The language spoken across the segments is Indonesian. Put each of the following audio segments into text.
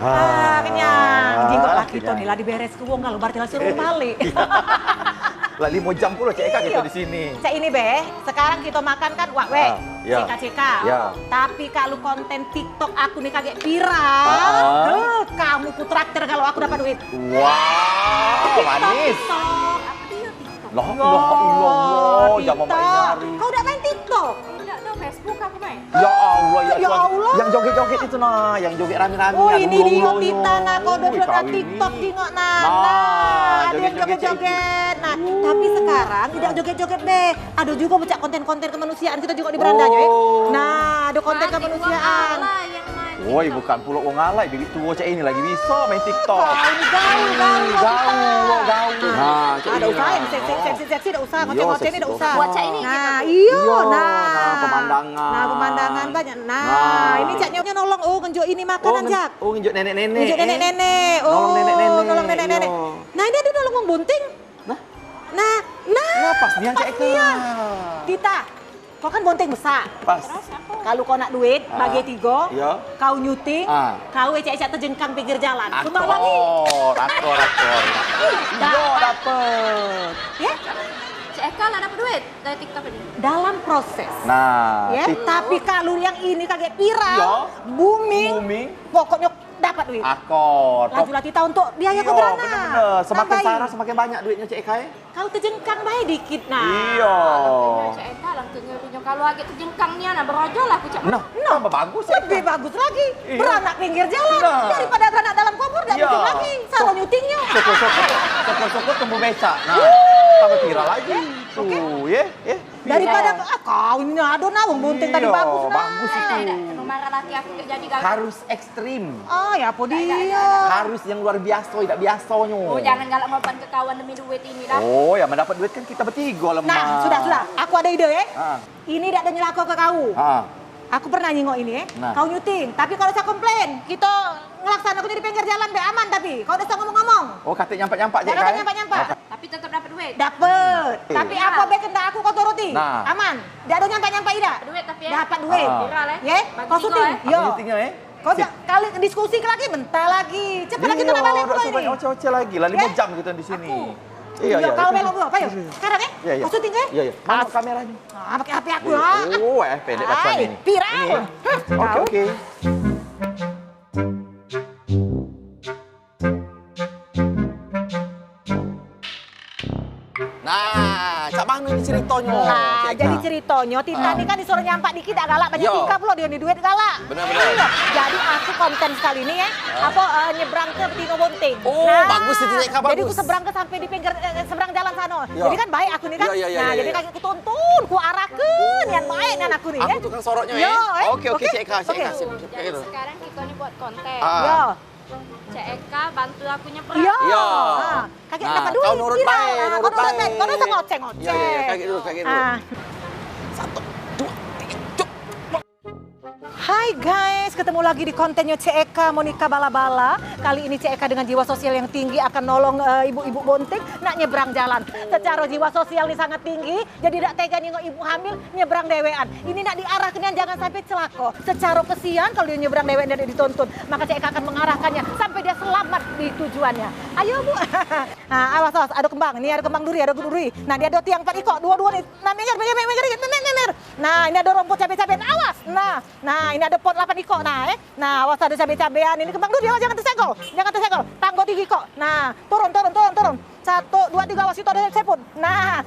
Kenyang. Jinggot lah kita nih lah diberes ke wong kalau berarti lah suruh balik. Lah 5 jam pula Cek Eka kita di sini. Cek ini be, sekarang kita makan kan wak we, ya. ceka-ceka. Ya. Tapi kalau konten TikTok aku nih kaget viral, kamu ku traktir kalau aku dapat duit. Wow, manis. TikTok, apa dia TikTok? Loh, Allah, jangan main nyari. Kau udah main TikTok? Tidak, no, Facebook aku main. Ya Allah, ya Ya Tuhan. Allah. Yang joget-joget itu nah, yang joget rame-rame. Oh yang ini dia ulung-ulung. Tita nah, kau udah Wih, buat kau TikTok ini. tengok nah. Ada yang joget-joget joget-joget. Nah, tapi sekarang tidak joget-joget deh. Ada juga baca konten-konten kemanusiaan kita juga di beranda ya. Nah, ada konten kemanusiaan. Woi, bukan pulau wong alay, bibit tua Cek ini lagi bisa main TikTok. Kau ini gaul. Gaul. Nah, Cek Ada ini. usaha yang seksi ada usaha, ngoceh-ngoceh ini ada usaha. Buat Cak ini Nah, gitu. iya. Nah, pemandangan. Nah, pemandangan banyak. Nah, Nah. ini Caknya nolong ngenjo ini makanan, Jak. Oh, nginjek nenek-nenek. Ngenjo nenek-nenek. Oh, Nolong nenek-nenek. nolong nenek-nenek. Iya. Nah, ini ada nolong wong bunting. Nah, Nah. nah pas dia Cek Eka. Iya. Tita, kau kan bunting besar. Pas. Kalau kau nak duit, bagi 3, Iya. kau nyuting, kau ecek-ecek terjengkang pinggir jalan. Sumbang lagi. Aktor. Yo, dapet. Ya, Cak Eka lah dapat duit dari TikTok ini. dalam proses. Nah, Ya, tapi kalau yang ini kaget viral, Iya. booming, pokoknya dapat duit. aktor. Lajulah Tita untuk biaya Iya, ke berana. bener-bener. Semakin Tambahin. sarah semakin banyak duitnya Cek Eka ya. Kau terjengkang baik dikit nah. Iya. Cak Eka lah tunjuk kalau agak terjengkangnya nah berojol lah aku Cak. Nah, tambah bagus ya. Lebih bagus lagi, Iya. beranak pinggir jalan Nah. daripada beranak dalam kubur, tidak Iya. mungkin lagi. Salah nyutingnya. Sokot-sokot tumbuh becak. Nah, tambah viral lagi. Tuh, ya. Daripada kau ini ada nah, wong bunting tadi Iya, bagus nah. bagus itu. Nomor laki aku nggak jadi gagal. Harus ekstrim. Ah, ya apa dia? Harus yang luar biasa, tidak biasanya. Oh jangan galak maupun ke kawan demi duit ini dah. Oh, yang mendapat duit kan kita bertiga lemah. Nah, sudah. Aku ada ide ya. Ah. Ini tidak ada nyelako ke kau. Ah. Aku pernah nyingok ini ya. Nah. Kau nyuting, tapi kalau saya komplain, kita ngelaksanakan di pinggir jalan be aman tapi. Kau udah ngomong-ngomong. Oh, kata nyampak-nyampak Cek Jangan Eka. nyampak-nyampak. Tapi tetap dapat duit. Dapet. Eh. Tapi apa be kena aku kau turuti? Nah. Aman. Tidak ada nyampak-nyampak tidak? Duit tapi ya. Dapat duit. Ah. Viral ya. Ya, Bagi kau tiga, syuting. ya. Yo. Meetingnya ya. Kau kali diskusi lagi, bentar lagi. Cepat kita nak balik pula ini. Oce-oce lagi lah 5 jam kita di sini. Iya, kau belok dulu. Ayo, sekarang ya. Iya. Kau syuting ya? Iya. Mana kameranya? Ah, pakai HP aku ya. Oh, pendek kacang Hai, ini. viral. Ini. Oke. Nah, cak mana ini ceritanya? Nah, Cek Eka? jadi ceritanya Tita ini kan disuruh nyampak dikit gak galak banyak Yo. tingkah pula dia nih duit galak. Benar-benar. Iya. Jadi aku konten sekali ini ya, nyebrang ke Betino Bunting. Oh, bagus itu, Cek Eka, Jadi bagus. aku seberang ke sampai di pinggir seberang jalan sana. Yo. Jadi kan baik aku nih kan. Iya, iya, Nah, iya, jadi iya. kayak aku tuntun, ku arahkan yang baik nan aku nih ya. Aku tukang sorotnya Yo, ya. Oke, Cek Eka, Cek Oke. Eka. Sip, Jadi kayak gitu. sekarang kita nih buat konten. Ah. Yo. Cak Eka bantu aku nyebrang. Yo. Yo. Ah, Kaget Nah, dapat duit. kau nurut viral. baik, Ah, nurut kau nurut baik. baik. Kau nurut ngoceh-ngoceh. Iya, kayak gitu, kayak gitu. Ah. 1, 2, 3, cuk. Hai guys, ketemu lagi di kontennya Cek Eka Monica Bala-Bala. Kali ini Cek Eka dengan jiwa sosial yang tinggi akan nolong ibu-ibu bunting nak nyebrang jalan. Secara jiwa sosial ini sangat tinggi, jadi tidak tega nengok ibu hamil nyebrang dewean. Ini nak diarahkan jangan sampai celaka. Secara kesian kalau dia nyebrang dewean dan dituntun, maka Cek Eka akan mengarahkannya sampai dia selamat di tujuannya. Ayo Bu. Nah, awas, ada kembang. Ini ada kembang duri, ada duri. Nah, dia ada tiang 4 ikok, dua-dua nih. Nah, minggir. Nah, ini ada rumput cabai-cabean. Awas. Nah, ini ada pot 8 ikok. Nah, awas ada cabai-cabean. Ini kembang duri, awas jangan tersenggol. Tanggo 3 ikok. Nah, turun. 1, 2, 3, awas itu ada seput. Nah.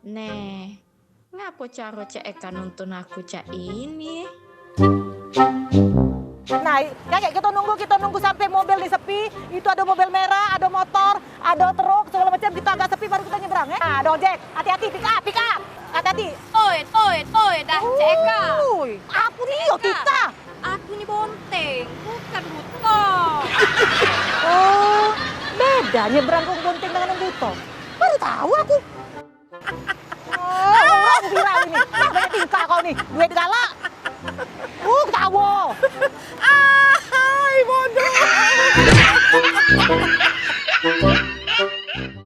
Nih, ngapa cara Cak Eka nuntun aku Cak ini? Nah, kayak kita nunggu sampai mobil di sepi. Itu ada mobil merah, ada motor, ada truk, segala macam. Kita agak sepi baru kita nyebrang ya. Nah, ada ojek. Hati-hati, pick up. Hati-hati. Oi, dah Cak Eka. Uy, aku nih, Tita. Aku nih bonteng, bukan buta. Oh, beda nyebrang ke